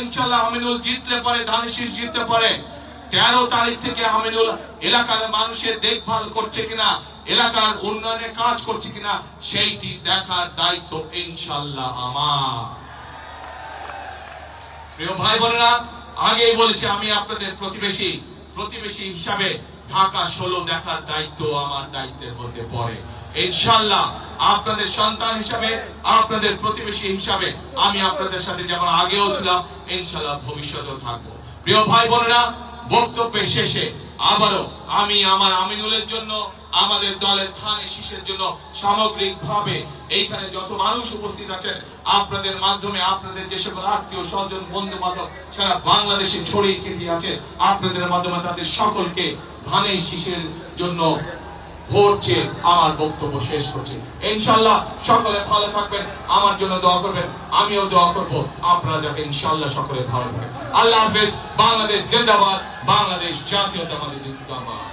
ইনশাআল্লাহ আমিনুল জিতলে পরে, ধানের জিততে পারে 13 তারিখ থেকে আমিনুল এলাকার মানুষের দেখভাল করছে কিনা, এলাকার উন্নয়নের কাজ করছে কিনা, সেইটি দেখার দায়িত্ব ইনশাআল্লাহ আমার। প্রিয় ভাই বোনেরা, আগেই বলেছি আমি আপনাদের প্রতিবেশী হিসাবে ঢাকা 16 দেখার দায়িত্ব আমার দায়িত্বের মধ্যে পড়ে। ইনশাআল্লাহ আপনাদের সন্তান হিসাবে, আপনাদের প্রতিবেশী হিসাবে আমি আপনাদের সাথে যেমন আগেও ছিলাম, ইনশাআল্লাহ ভবিষ্যতেও থাকবো। প্রিয় ভাই বোনেরা, বক্তব্যের শেষে আবারও আমি আমার আমিনুলের জন্য, আমাদের দলের ধানের শীষের জন্য সামগ্রিকভাবে এইখানে যত মানুষ উপস্থিত আছেন, আপনাদের মাধ্যমে আপনাদের যে সকল আত্মীয় স্বজন বন্ধু বান্ধব সারা বাংলাদেশে ছড়িয়ে ছিটিয়ে আছে, আপনাদের মাধ্যমে তাদের সকলকে ধানের শীষের জন্য ভোট চেয়ে আমার বক্তব্য শেষ করছি। ইনশাআল্লাহ সকলে ভালো থাকবেন, আমার জন্য দোয়া করবেন, আমিও দোয়া করব আপনারা যাতে ইনশাআল্লাহ সকলে ভালো থাকবেন। আল্লাহ হাফেজ। বাংলাদেশ জিন্দাবাদ, বাংলাদেশ জাতীয়তাবাদী জিন্দাবাদ।